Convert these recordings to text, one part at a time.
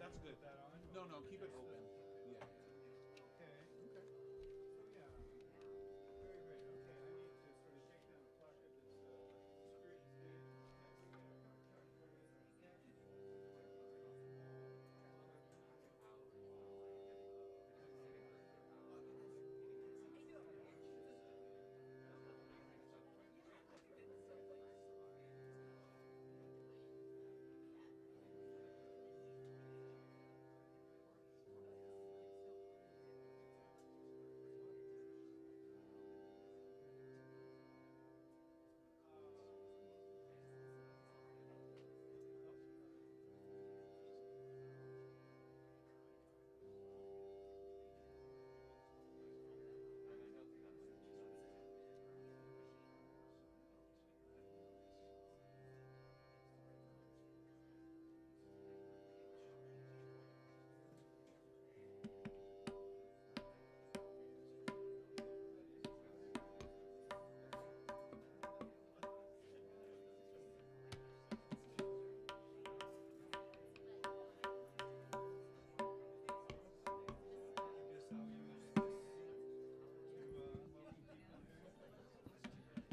That's good. No, no, keep it open. Yeah.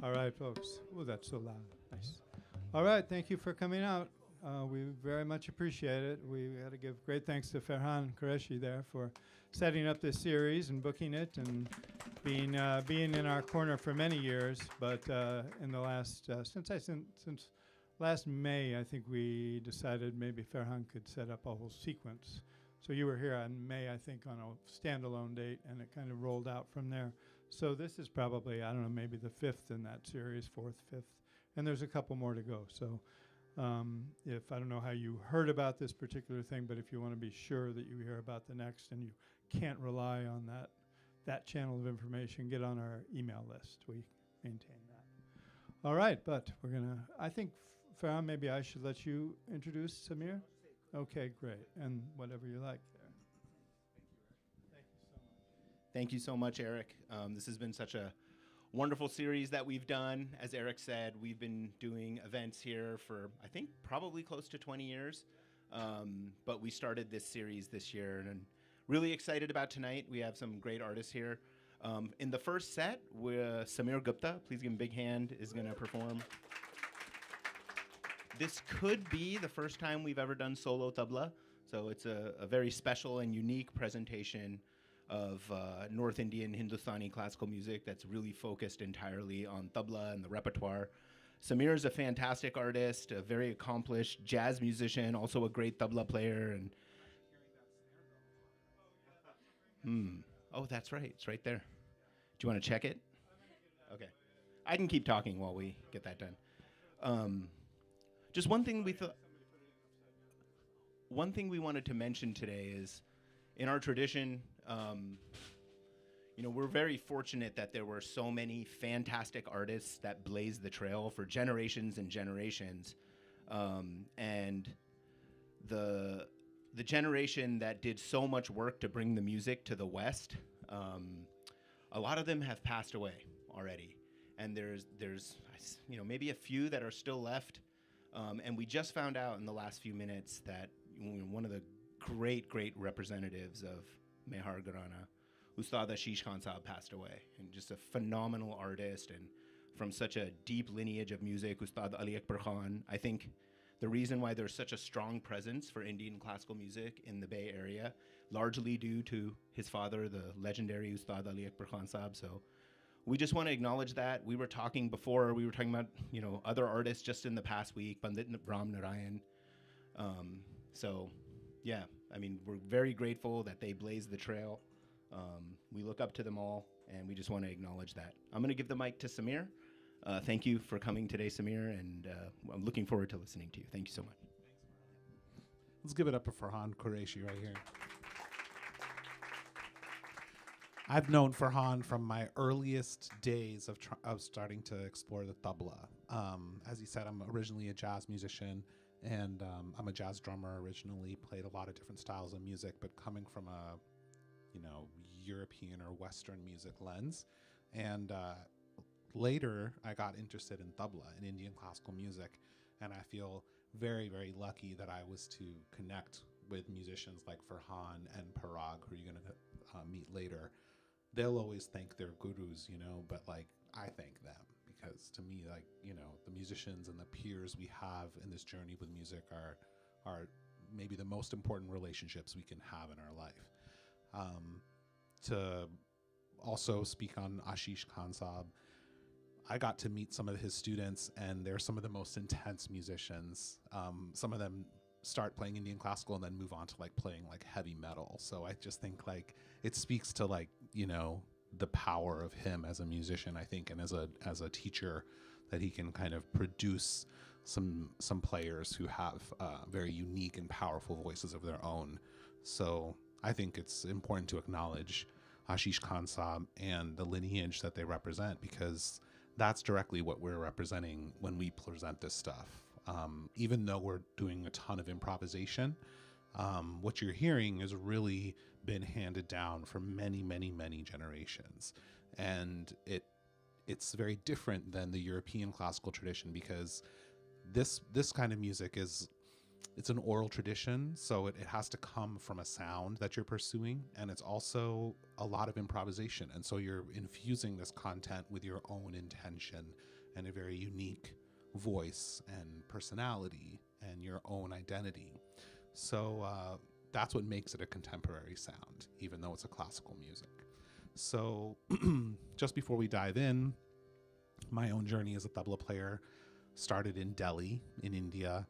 All right, folks. Oh, that's so loud. Nice. All right, thank you for coming out. We very much appreciate it. We had to give great thanks to Ferhan Qureshi there for setting up this series and booking it and being in our corner for many years. But in the last since last May, I think we decided maybe Ferhan could set up a whole sequence. So you were here on May, I think, on a standalone date, and it kind of rolled out from there. So this is probably, I don't know, maybe the fifth in that series, fourth, fifth, and there's a couple more to go. So if I don't know how you heard about this particular thing, but if you want to be sure that you hear about the next and you can't rely on that channel of information, get on our email list. We maintain that. All right, but we're gonna. I think Farhan, maybe I should let you introduce Sameer. Okay, great, and whatever you like there. Thank you so much, Eric. This has been such a wonderful series that we've done. As Eric said, we've been doing events here for, I think, probably close to 20 years. But we started this series this year, and I'm really excited about tonight. We have some great artists here. In the first set, Sameer Gupta, please give him a big hand, is going to perform. This could be the first time we've ever done solo tabla, so it's a very special and unique presentation of North Indian Hindustani classical music that's really focused entirely on tabla and the repertoire. Sameer is a fantastic artist, a very accomplished jazz musician, also a great tabla player. And oh, that's right. It's right there. Do you want to check it? Okay. I can keep talking while we get that done. Just one thing we wanted to mention today is, in our tradition, we're very fortunate that there were so many fantastic artists that blazed the trail for generations and generations. And the generation that did so much work to bring the music to the West, a lot of them have passed away already. And there's maybe a few that are still left. And we just found out in the last few minutes that one of the great representatives of Mehar Gharana, Ustad Ashish Khan Saab, passed away. And just a phenomenal artist, and from such a deep lineage of music, Ustad Ali Akbar Khan. I think the reason why there's such a strong presence for Indian classical music in the Bay Area, largely due to his father, the legendary Ustad Ali Akbar Khan Saab. So we just want to acknowledge that. We were talking about, other artists just in the past week, Pandit Ram Narayan. We're very grateful that they blazed the trail. We look up to them all, and we just want to acknowledge that. I'm going to give the mic to Sameer. Thank you for coming today, Sameer, and I'm looking forward to listening to you. Thank you so much. Let's give it up for Ferhan Qureshi right here. I've known Ferhan from my earliest days of starting to explore the tabla. As he said, I'm originally a jazz musician, and I'm a jazz drummer originally, played a lot of different styles of music, but coming from a, European or Western music lens. And later, I got interested in tabla and Indian classical music, and I feel very, very lucky that I was to connect with musicians like Ferhan and Parag, who you're going to meet later, they'll always thank their gurus, but like I thank them, because to me, like, the musicians and the peers we have in this journey with music are maybe the most important relationships we can have in our life. To also speak on Ashish Kansab, I got to meet some of his students, and they're some of the most intense musicians. Some of them start playing Indian classical and then move on to like playing like heavy metal. So I just think like it speaks to like, the power of him as a musician, I think, and as a teacher, that he can kind of produce some players who have very unique and powerful voices of their own. So I think it's important to acknowledge Ashish Kansab and the lineage that they represent, because that's directly what we're representing when we present this stuff. Even though we're doing a ton of improvisation, what you're hearing has really been handed down for many, many, many generations. And it's very different than the European classical tradition, because this kind of music it's an oral tradition, so it has to come from a sound that you're pursuing, and it's also a lot of improvisation. And so you're infusing this content with your own intention and a very unique voice and personality and your own identity. So that's what makes it a contemporary sound, even though it's a classical music. So just before we dive in, my own journey as a tabla player started in Delhi in India.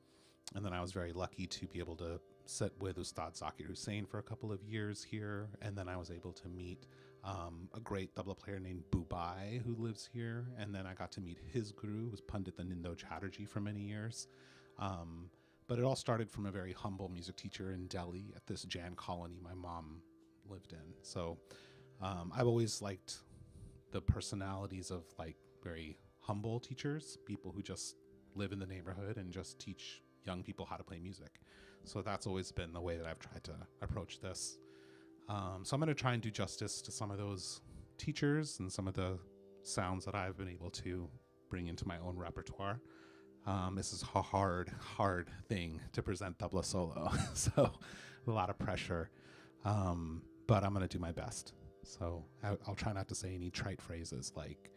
And then I was very lucky to be able to sit with Ustad Zakir Hussain for a couple of years here. And then I was able to meet a great tabla player named Bubai, who lives here. And then I got to meet his guru, who was Pandit Nindo Chatterjee, for many years. But it all started from a very humble music teacher in Delhi at this Jan colony my mom lived in. So I've always liked the personalities of like very humble teachers, people who just live in the neighborhood and just teach young people how to play music. So that's always been the way that I've tried to approach this. So I'm going to try and do justice to some of those teachers and some of the sounds that I've been able to bring into my own repertoire. This is a hard thing to present tabla solo, so a lot of pressure, but I'm going to do my best. So I'll try not to say any trite phrases like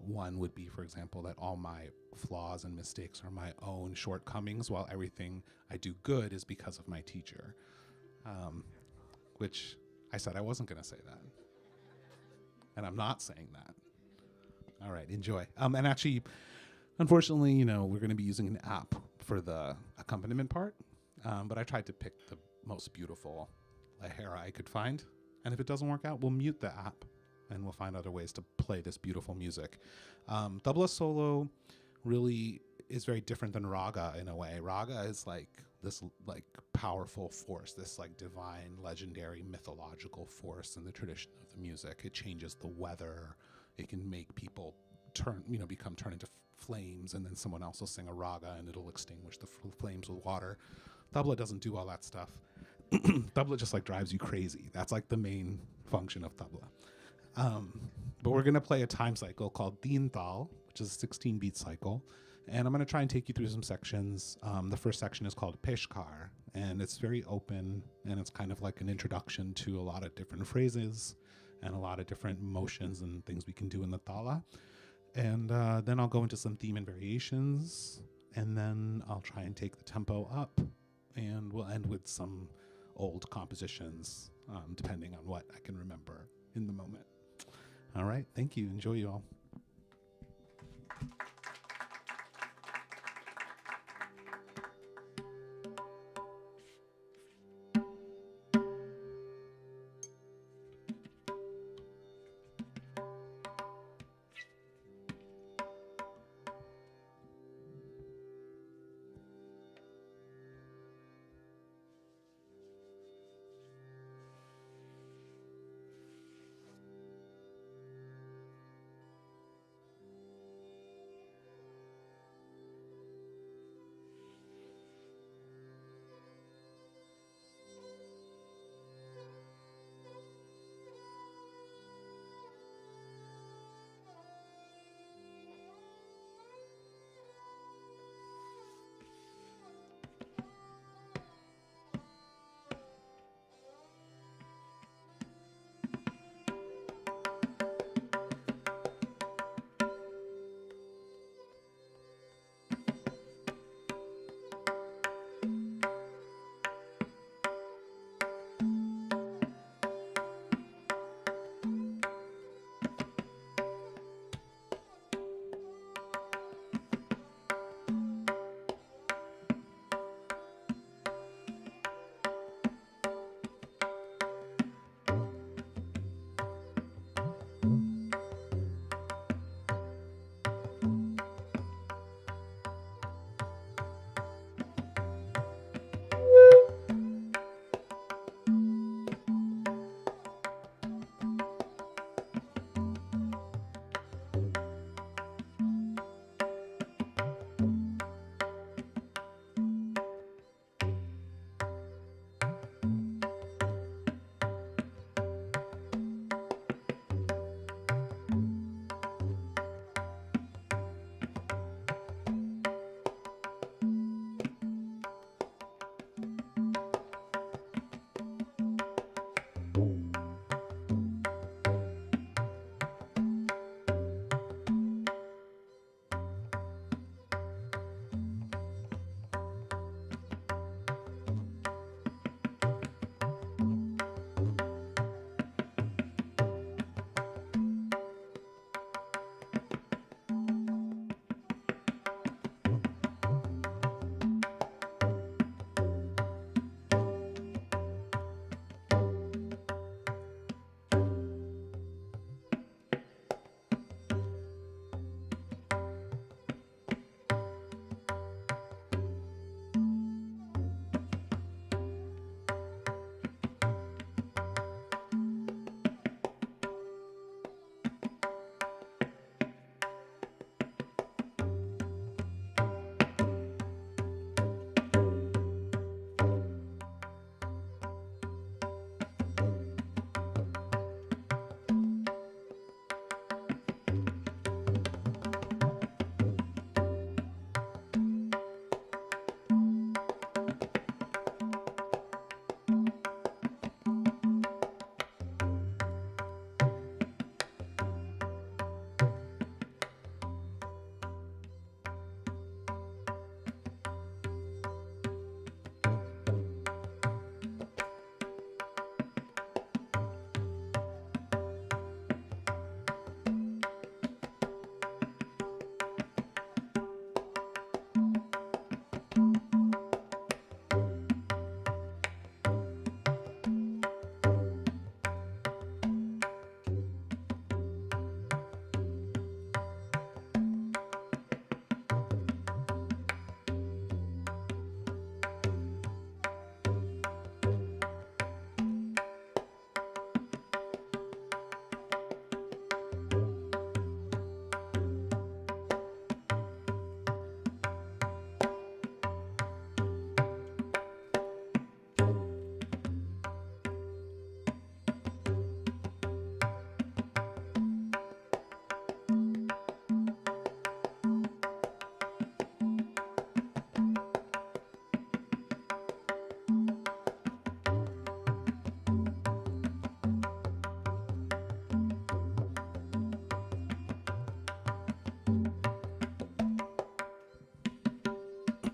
one would be, for example, that all my flaws and mistakes are my own shortcomings, while everything I do good is because of my teacher, which I said I wasn't going to say that. And I'm not saying that. All right, enjoy. And actually, unfortunately, we're going to be using an app for the accompaniment part, but I tried to pick the most beautiful lahara I could find. And if it doesn't work out, we'll mute the app and we'll find other ways to play this beautiful music. Tabla solo really is very different than raga in a way. Raga is like this like powerful force, this like divine, legendary, mythological force in the tradition of the music. It changes the weather. It can make people turn into flames, and then someone else will sing a raga and it'll extinguish the flames with water. Tabla doesn't do all that stuff. Tabla just like drives you crazy. That's like the main function of tabla. But we're going to play a time cycle called Teen Tal, which is a 16-beat cycle. And I'm going to try and take you through some sections. The first section is called Peshkar, and it's very open, and it's kind of like an introduction to a lot of different phrases and a lot of different motions and things we can do in the tala. And then I'll go into some theme and variations, and then I'll try and take the tempo up, and we'll end with some old compositions, depending on what I can remember in the moment. All right, thank you. Enjoy, you all.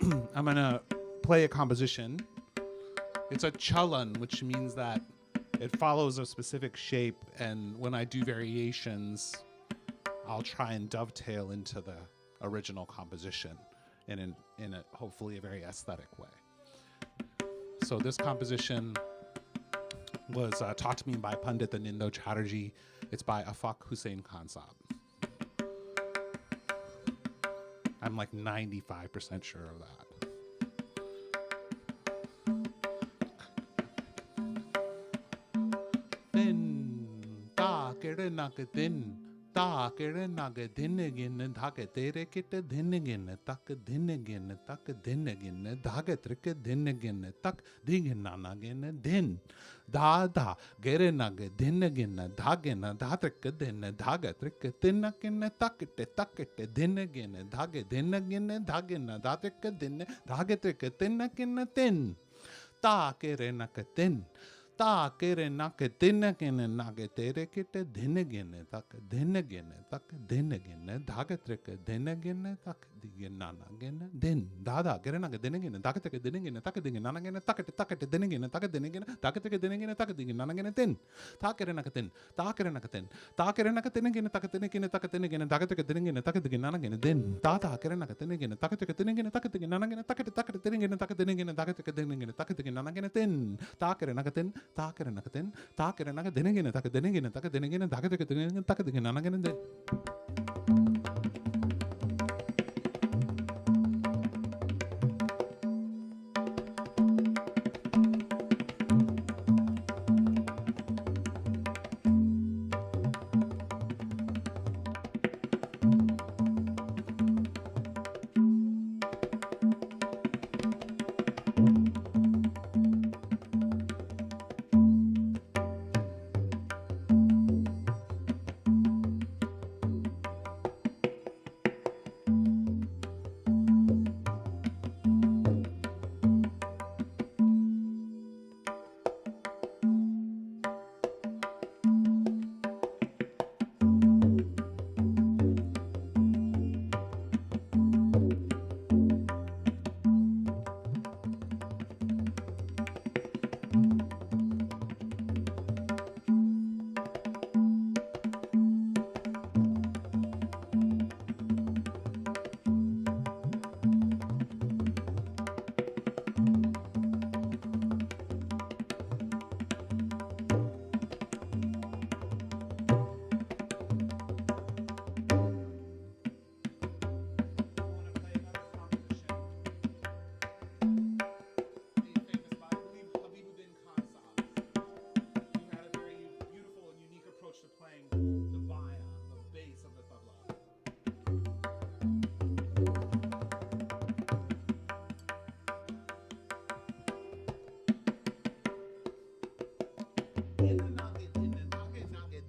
I'm gonna play a composition. It's a chalan, which means that it follows a specific shape, and when I do variations, I'll try and dovetail into the original composition in a hopefully a very aesthetic way. So this composition was taught to me by Pandit Anindo Chatterjee. It's by Afaq Hussain Khan Saab. I'm like 95% sure of that. Ta kere nag dinigin dhak tere kit dinigin tak dinigin tak dinigin dhak trik dinigin tak diginanagin din da da gere nag dinigin dhagin dhatrik din dhag trik tinakin takte takte dinigin dhag dinigin dhagin dhatrik din dhag trik tinakin tin ta kere nag tin Ta kere nak dinagin nag tere kit dinagin tak dinagin tak dinagin dhagatrik dinagin tak diginanagin din dada kere nag dinagin dhagatrik dinagin tak diginanagin tak dinagin tak dinagin dhagatrik dinagin tak diginanagin din ta kere nag din ta kere nag din ta kere nag dinagin tak dinagin dhagatrik dinagin tak diginanagin din dada kere nag dinagin dhagatrik dinagin tak diginanagin tak dinagin tak dinagin dhagatrik dinagin tak diginanagin din ta kere nag din Takere nakatin, takere nakadinigin, takadinigin, takadinigin, takadinigin, takadinigin, nanagin.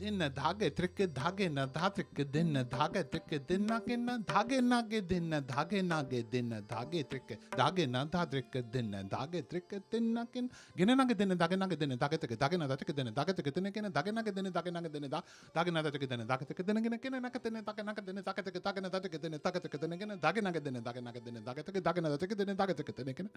Din dhage trick dhage na dhatik din dhage trick din nakin dhage nage din dhage nage din dhage trick dhage na dhadrik din dhage trick din nakin gine nage din dhage nage din dhage trick dhage na dhatik din dhage trick din kin dhage nage din dhage nage din dhage na dhatik din dhage trick din kin nage din dhage nage din dhage trick dhage na dhatik din dhage trick din kin dhage nage din dhage nage din dhage trick dhage na dhatik din dhage trick din kin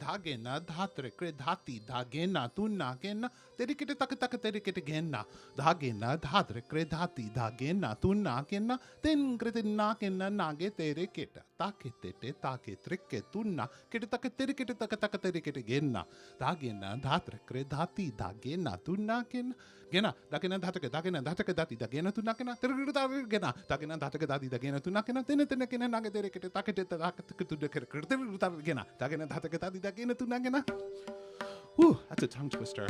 Dhagena dhatre kre dhati dhagena tunagena terikete tak terikete gena dhagena dhatre kre dhati dhagena tunagena ten krete nagena nage teriketa takete take trikke tunna kete tak terikete tak terikete gena dhagena dhatre kre dhati dhagena tunagena gena dhagena dhatre dhati dhagena tunagena terikete gena dhagena dhatre dhati dhagena tunagena ten gena nage terikete takete tak gena dhagena dhatre dhati dhagena tunagena. Whew, that's a tongue twister.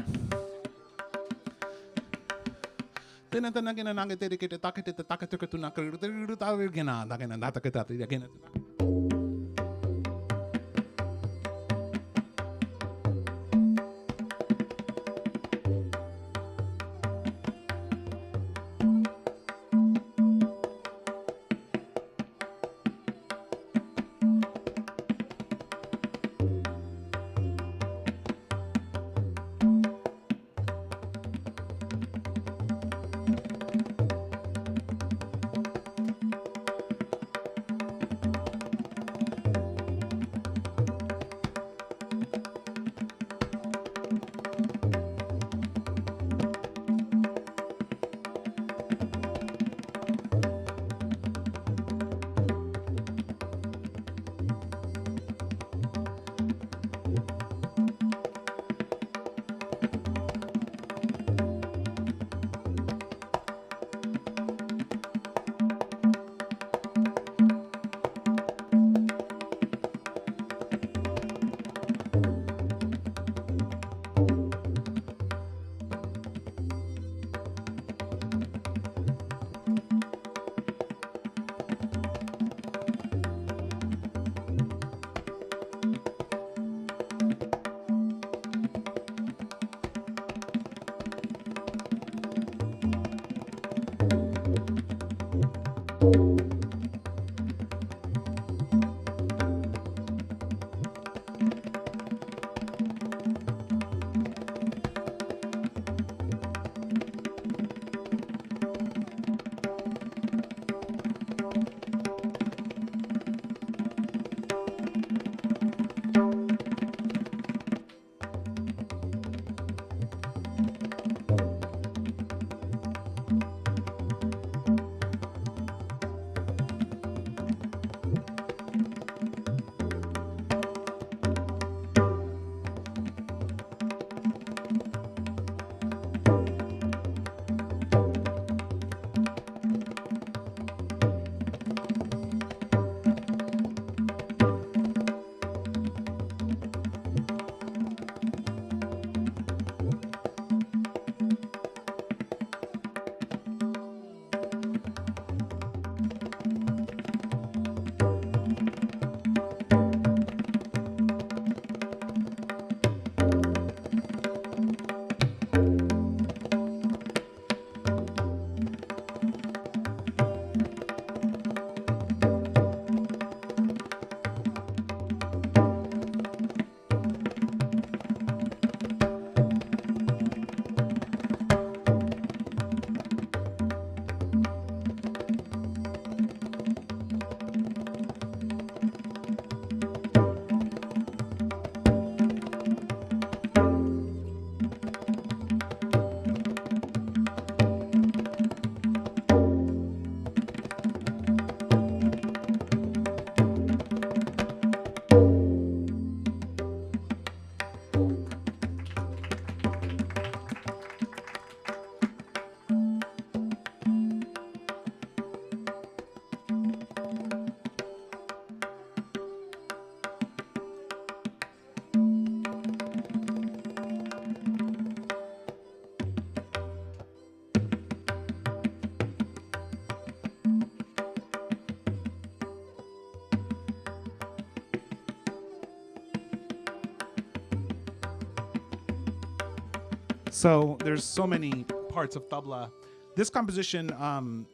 So there's so many parts of tabla. This composition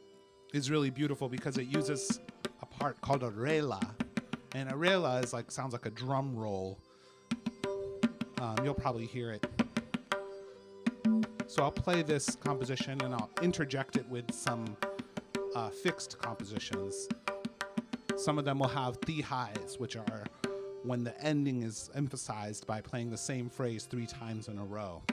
is really beautiful because it uses a part called a rela, and a rela is like sounds like a drum roll. You'll probably hear it. So I'll play this composition and I'll interject it with some fixed compositions. Some of them will have the-highs, which are when the ending is emphasized by playing the same phrase 3 times in a row.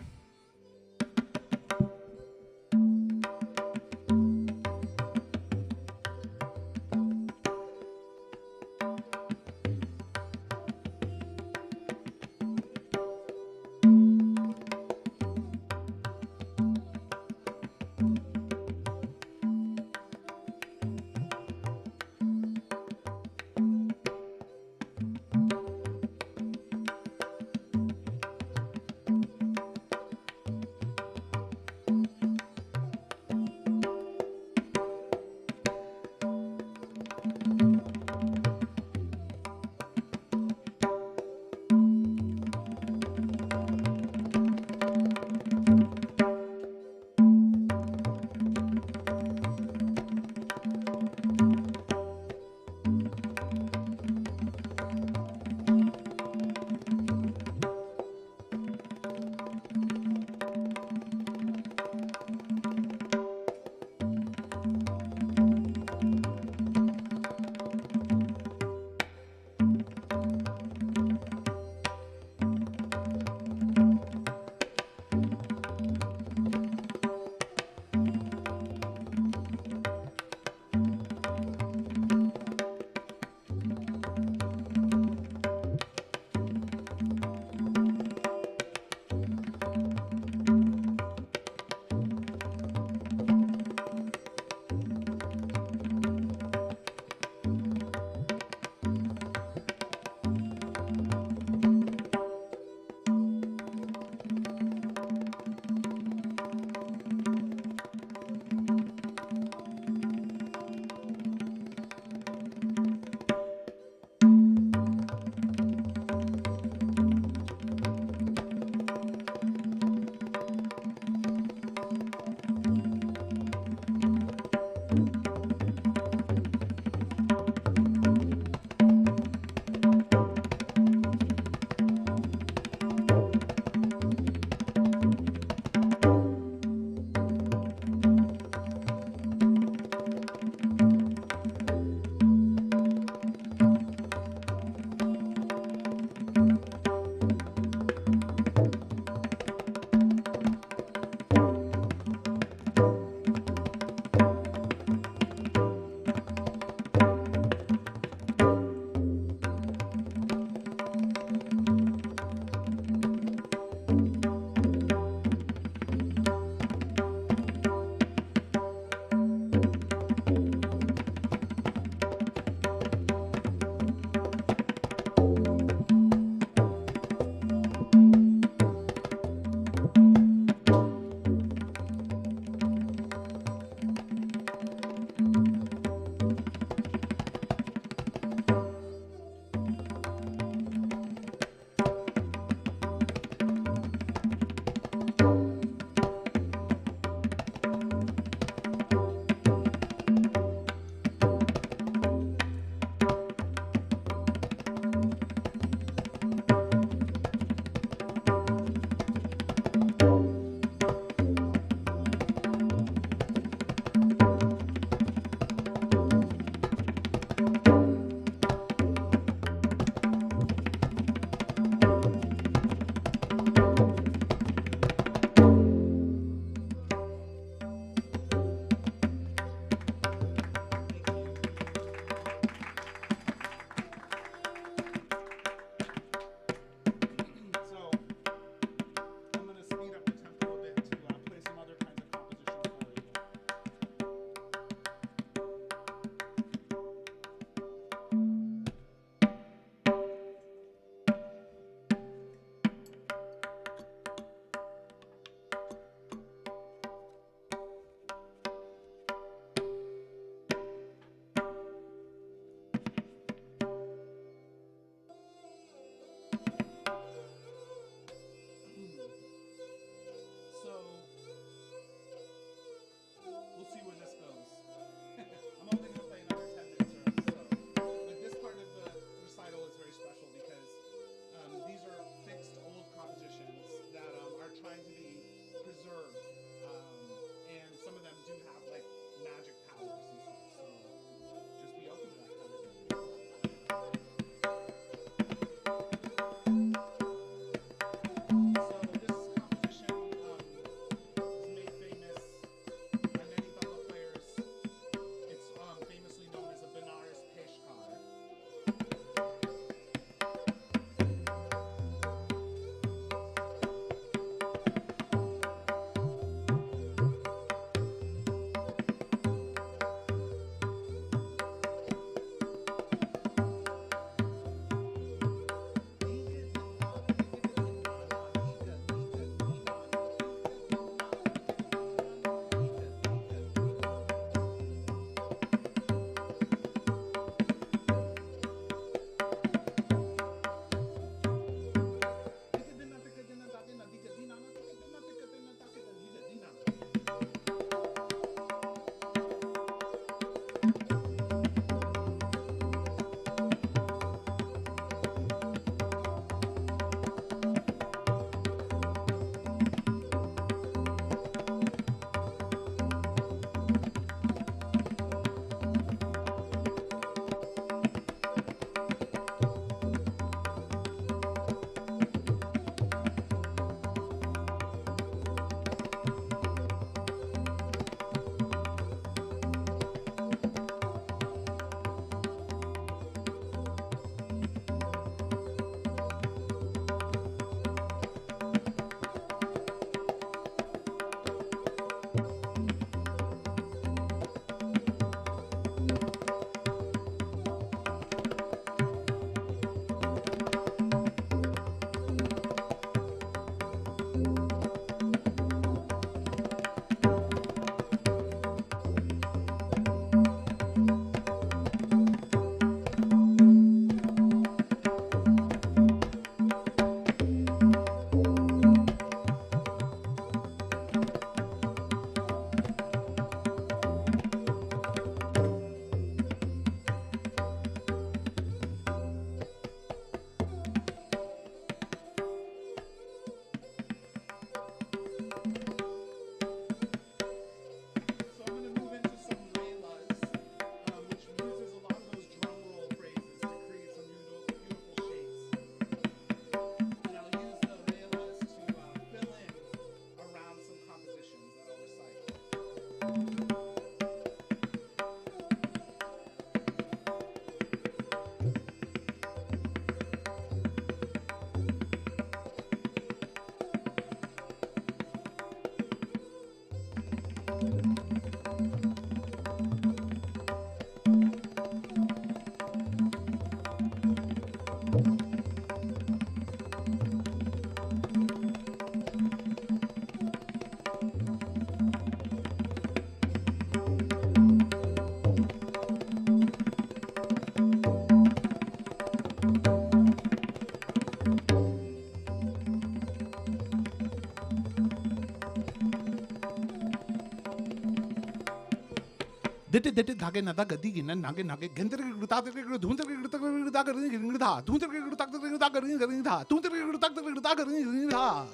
Dete dete dhage nada gadi ginan nage nage gentere gurta tere dhunter gurta gurta garing dha dhunter gurta gurta garing dha dhunter gurta gurta garing dha.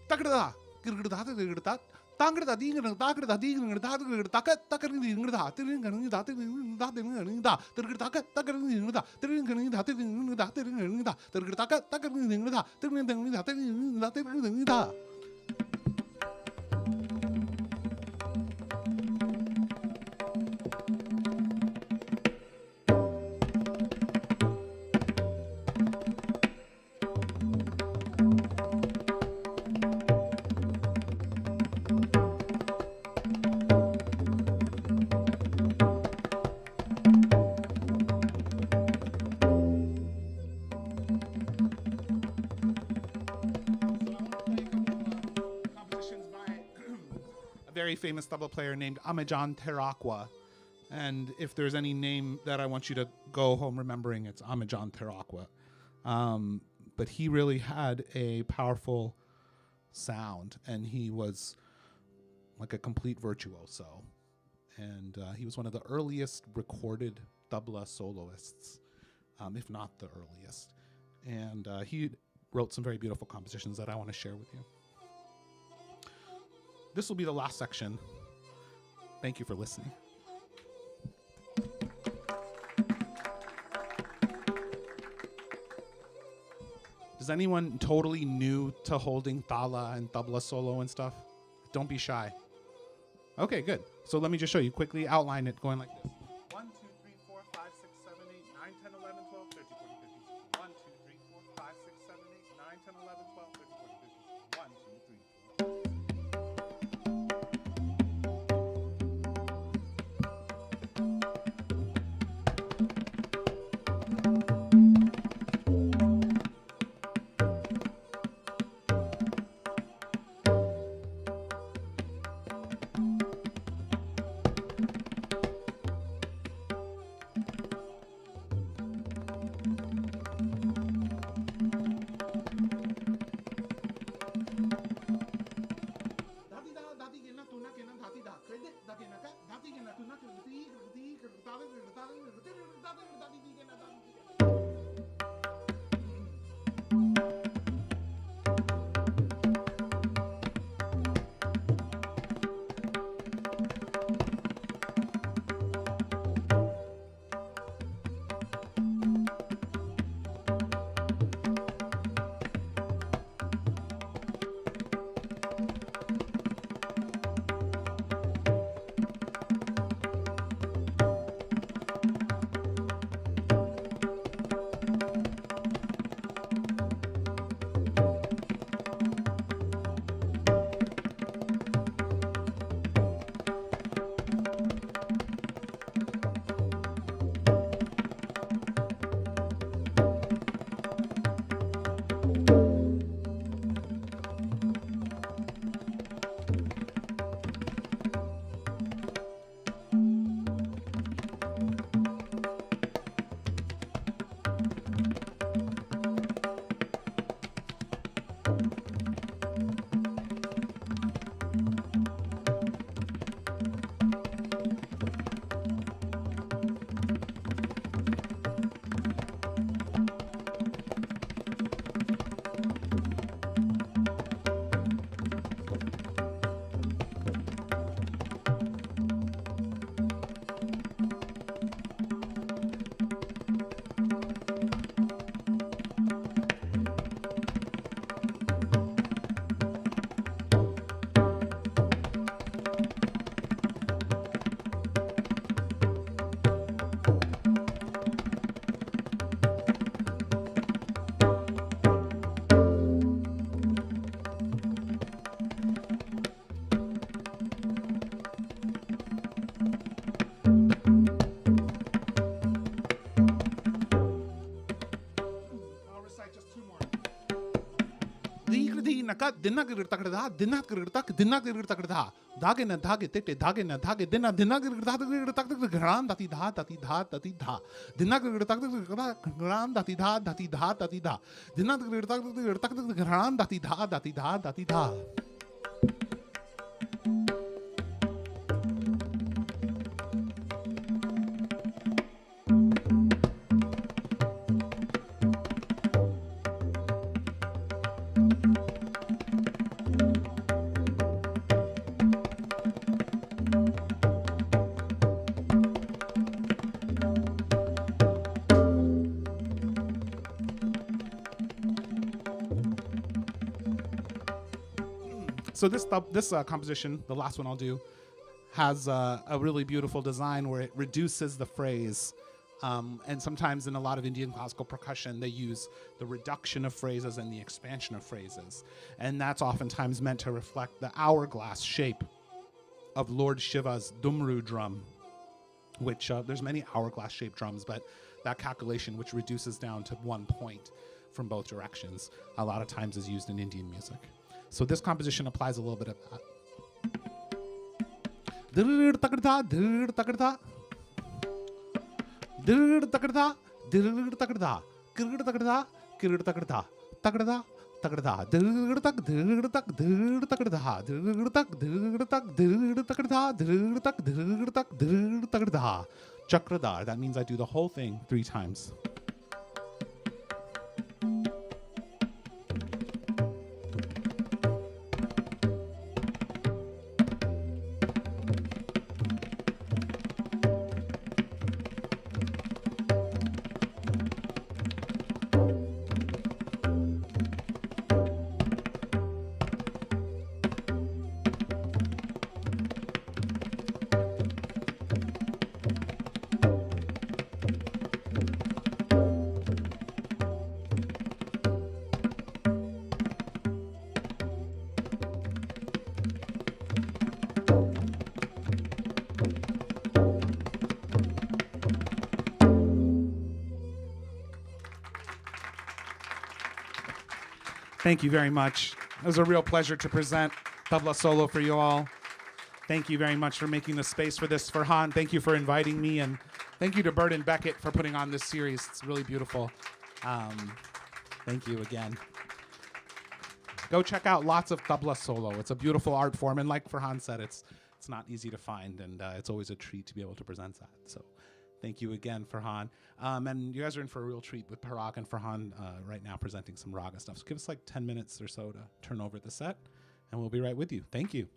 Tagrada, Girgada, Girgada, Tangrada, Dingan, Tagrada, Dingan, Taka, Takarin, Tirin, Datin, Turgata, Takarin, Tirin, Datin, Turgata, Takarin, Datin. Very famous tabla player named Amajan Terakwa. And if there's any name that I want you to go home remembering, it's Amajan Terakwa. But he really had a powerful sound, and he was like a complete virtuoso. And he was one of the earliest recorded tabla soloists, if not the earliest. And he wrote some very beautiful compositions that I want to share with you. This will be the last section. Thank you for listening. Is anyone totally new to holding tala and tabla solo and stuff? Don't be shy. Okay, good. So let me just show you quickly, outline it going like this. 1, 2, 3, 4, 5, 6, 7, 8, 9, 10, 11, 12, 13, 14, 15, 1, 2, 3, 4, 5, 6, 7, 8, 9, 10, 11, 12, 13, 14, 15, 1, 2, 3, 4. dinna girtakada, dinna girtak, dinna girtakada, dagena dage tete, dagena dage, dinna girtak, gram dati dha, dinna girtak, gram dati dha, dinna girtak, gram dati dha. So this composition, the last one I'll do, has a really beautiful design where it reduces the phrase. And sometimes in a lot of Indian classical percussion, they use the reduction of phrases and the expansion of phrases. And that's oftentimes meant to reflect the hourglass shape of Lord Shiva's Dumru drum, which there's many hourglass shaped drums, but that calculation, which reduces down to 1 point from both directions, a lot of times is used in Indian music. So this composition applies a little bit of that. Chakradar. That means I do the whole thing 3 times. Thank you very much. It was a real pleasure to present tabla solo for you all. Thank you very much for making the space for this. Ferhan, thank you for inviting me, and thank you to Bert and Beckett for putting on this series. It's really beautiful. Thank you again. Go check out lots of tabla solo. It's a beautiful art form, and like Ferhan said, it's not easy to find, and it's always a treat to be able to present that. So thank you again, Ferhan. And you guys are in for a real treat with Parag and Ferhan right now presenting some raga stuff. So give us like 10 minutes or so to turn over the set, and we'll be right with you. Thank you.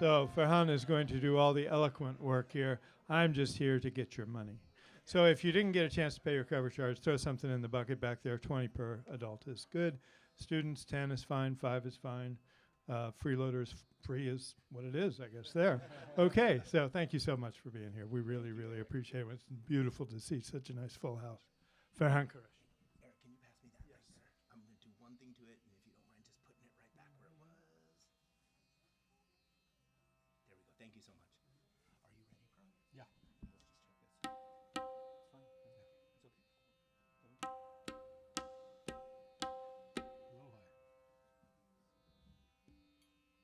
So Ferhan is going to do all the eloquent work here. I'm just here to get your money. So if you didn't get a chance to pay your cover charge, throw something in the bucket back there. 20 per adult is good. Students, 10 is fine, 5 is fine. Freeloaders, free is what it is, I guess, there. Okay, so thank you so much for being here. We really, really appreciate it. It's beautiful to see such a nice full house. Ferhan Qureshi. Eric, can you pass me that mic, sir? I'm going to do one thing to it, and if you don't mind just putting it right back where it was. There we go. Thank you so much. Are you ready, Parag? Yeah. Let's just check this. It's fine. Yeah. It's okay. Low high. Where's Hamza? Bring us some water. That's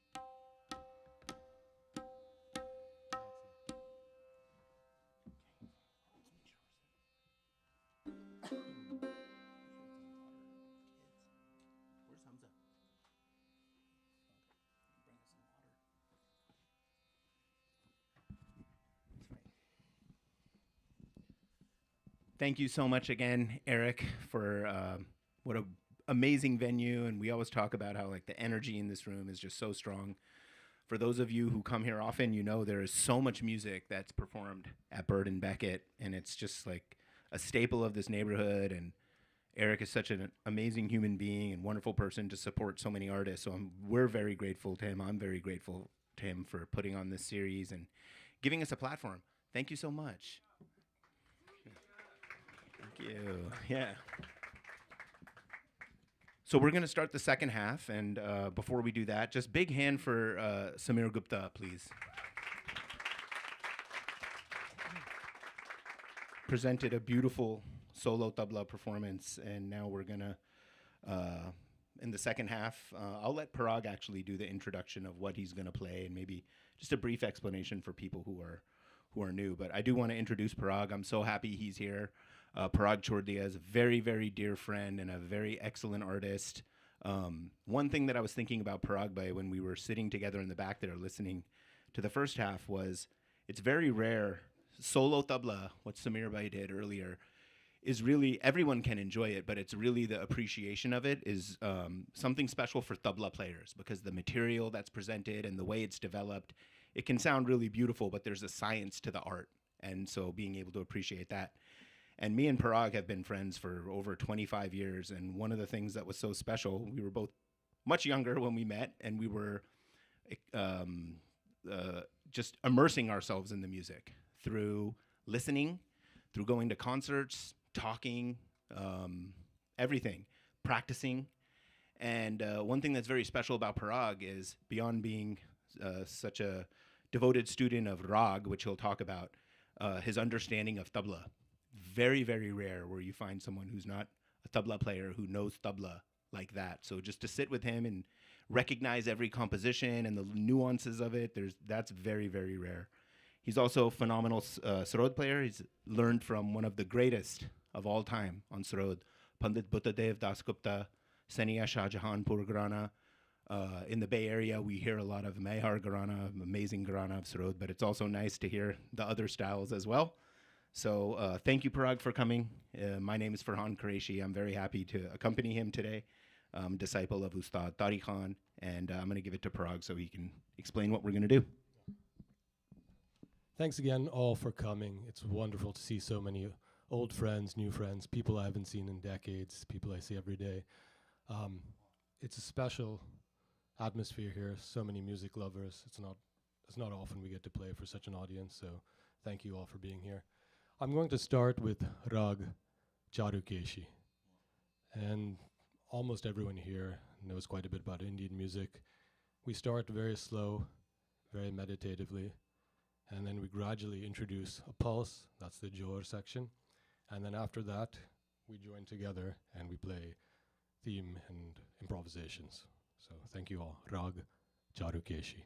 right. Thank you so much again, Eric, for what a amazing venue. And we always talk about how like the energy in this room is just so strong. For those of you who come here often, you know there is so much music that's performed at BART and Beckett, and it's just like a staple of this neighborhood. And Eric is such an amazing human being and wonderful person to support so many artists. So we're very grateful to him. I'm very grateful to him for putting on this series and giving us a platform. Thank you so much. Thank you. Yeah. So we're going to start the second half, and before we do that, just big hand for Sameer Gupta, please. Presented a beautiful solo tabla performance, and now we're going to, in the second half, I'll let Parag actually do the introduction of what he's going to play, and maybe just a brief explanation for people who are new. But I do want to introduce Parag. I'm so happy he's here. Parag Chordia is a very, very dear friend and a very excellent artist. One thing that I was thinking about Parag Bhai when we were sitting together in the back there listening to the first half was it's very rare. Solo tabla, what Sameer Bhai did earlier, is really, everyone can enjoy it, but it's really the appreciation of it is something special for tabla players because the material that's presented and the way it's developed, it can sound really beautiful, but there's a science to the art. And so being able to appreciate that. And me and Parag have been friends for over 25 years. And one of the things that was so special, we were both much younger when we met, and we were just immersing ourselves in the music through listening, through going to concerts, talking, everything, practicing. And one thing that's very special about Parag is beyond being such a devoted student of Rag, which he'll talk about, his understanding of tabla. Very, very rare where you find someone who's not a tabla player who knows tabla like that. So just to sit with him and recognize every composition and the nuances of it, that's very, very rare. He's also a phenomenal Sarod player. He's learned from one of the greatest of all time on Sarod, Pandit Buddhadev Das Gupta, Saniya Shahjahanpur Gharana. In the Bay Area, we hear a lot of Mehar Gharana, amazing Gharana of Sarod, but it's also nice to hear the other styles as well. So thank you, Parag, for coming. My name is Ferhan Qureshi. I'm very happy to accompany him today. I'm a disciple of Ustad Tariq Khan, and I'm going to give it to Parag so he can explain what we're going to do. Thanks again all for coming. It's wonderful to see so many old friends, new friends, people I haven't seen in decades, people I see every day. It's a special atmosphere here, so many music lovers. It's not often we get to play for such an audience, so thank you all for being here. I'm going to start with Rag Charukeshi. And almost everyone here knows quite a bit about Indian music. We start very slow, very meditatively, and then we gradually introduce a pulse, that's the Jor section. And then after that, we join together and we play theme and improvisations. So thank you all. Rag Charukeshi.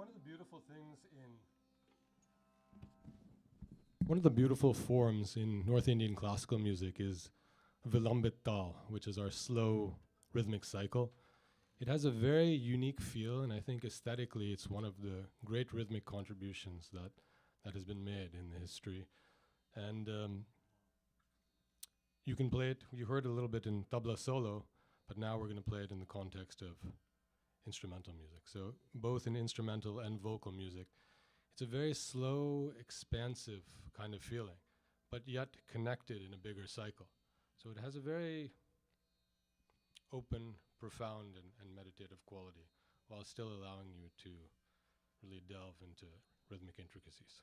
one of the beautiful things in one of the beautiful forms in North Indian classical music is Vilambit Tal, which is our slow rhythmic cycle. It has a very unique feel, and I think aesthetically it's one of the great rhythmic contributions that has been made in the history. And you can play it, you heard a little bit in tabla solo, but now we're going to play it in the context of instrumental music. So both in instrumental and vocal music, it's a very slow, expansive kind of feeling, but yet connected in a bigger cycle. So it has a very open, profound, and meditative quality, while still allowing you to really delve into rhythmic intricacies.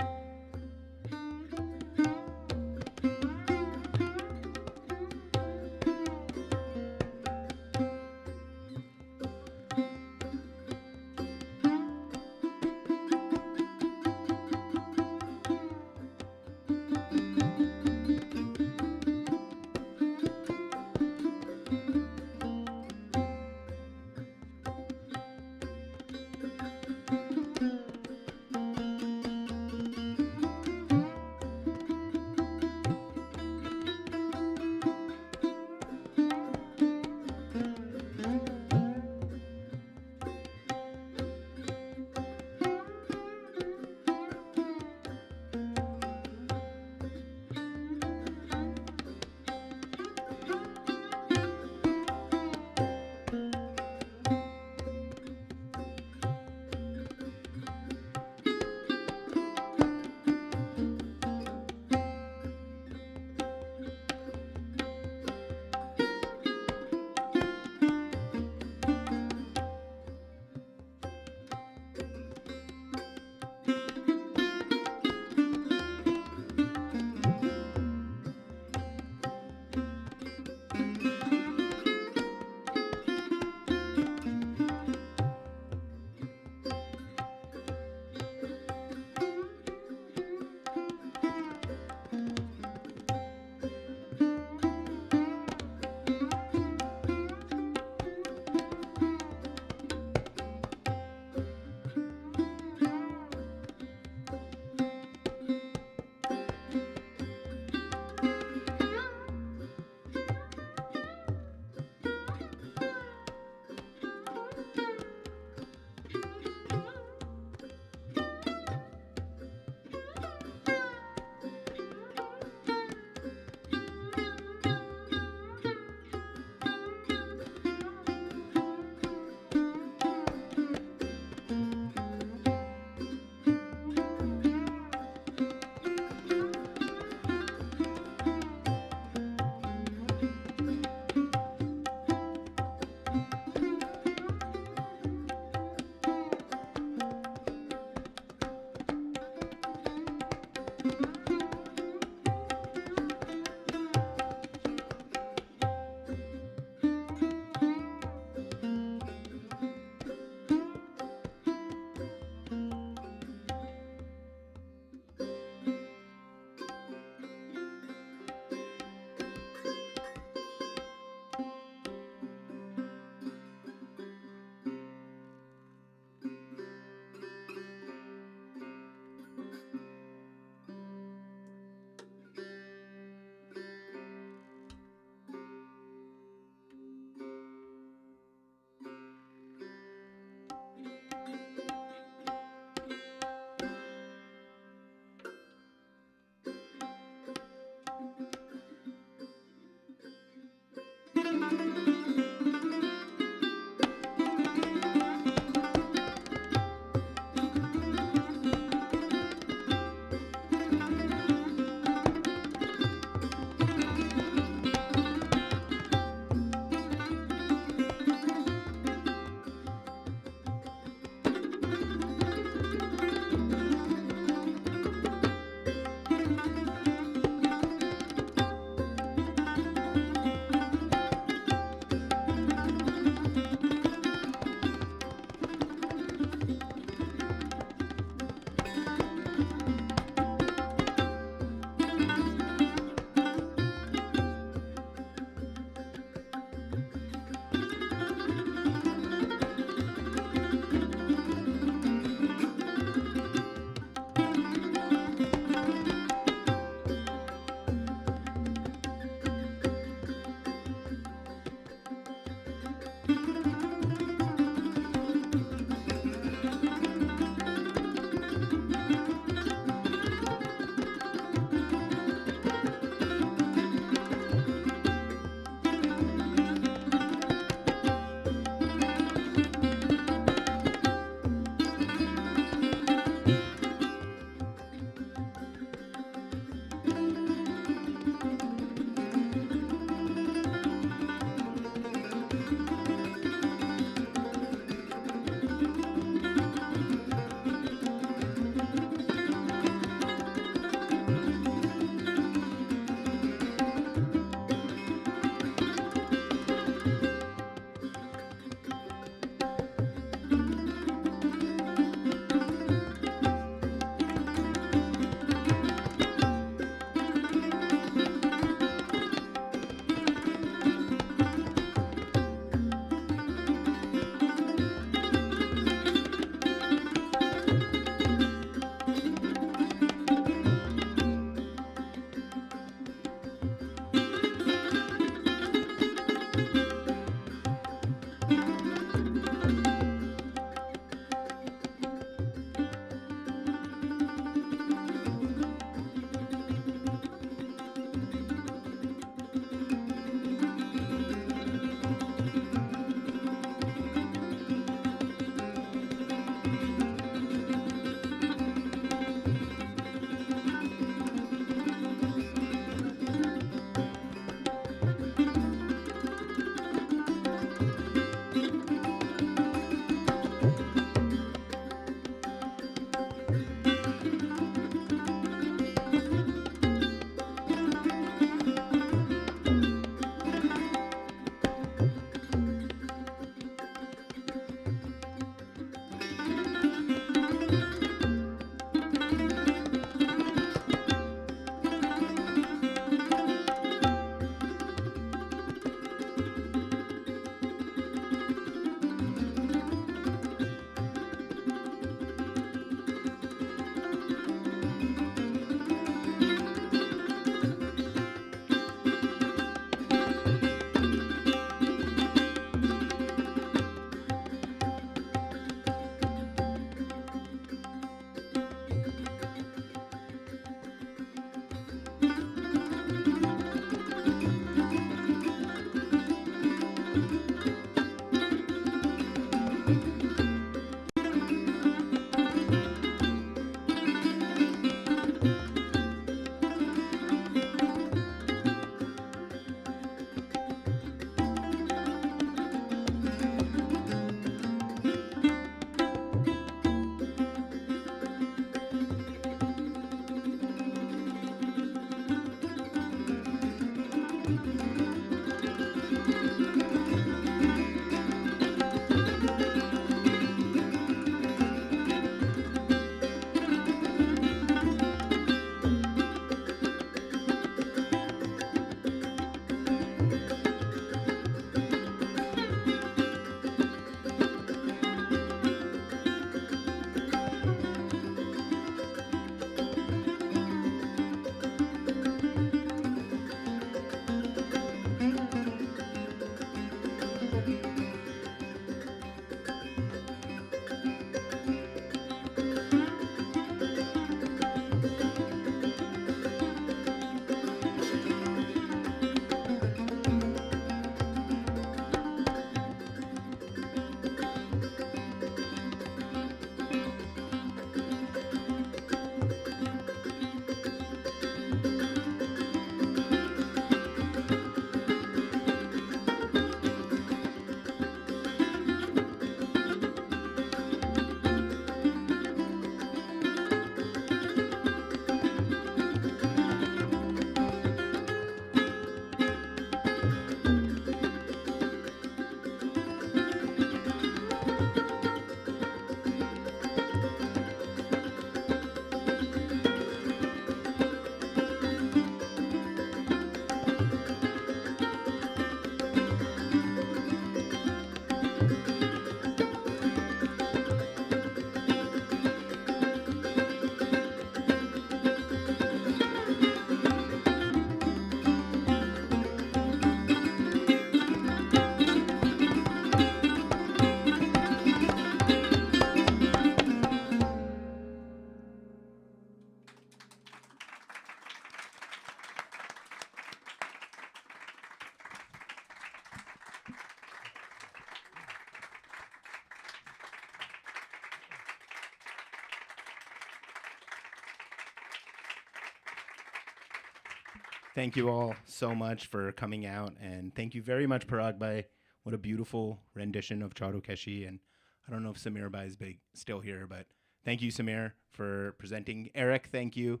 Thank you all so much for coming out, and thank you very much, Parag Bhai. What a beautiful rendition of Charu Keshi, and I don't know if Sameer Bhai is still here, but thank you, Sameer, for presenting. Eric, thank you,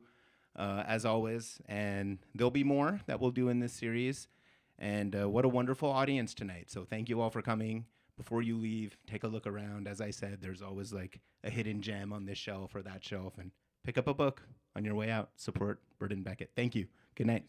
as always, and there'll be more that we'll do in this series, and what a wonderful audience tonight. So thank you all for coming. Before you leave, take a look around. As I said, there's always like a hidden gem on this shelf or that shelf, and pick up a book on your way out. Support Bird and Beckett. Thank you. Good night.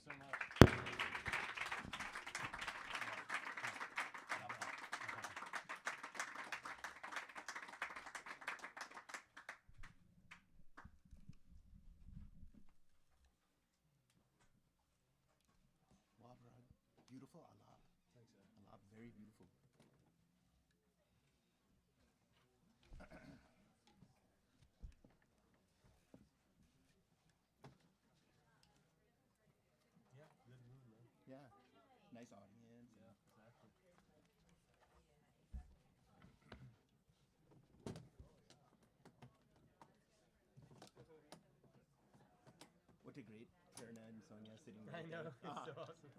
Wow, Parag. Beautiful. Allah. Thanks, Allah. Very beautiful. Yeah. Nice audience. Yeah, exactly. What a great Prerna and Sonia sitting right there. It's so awesome.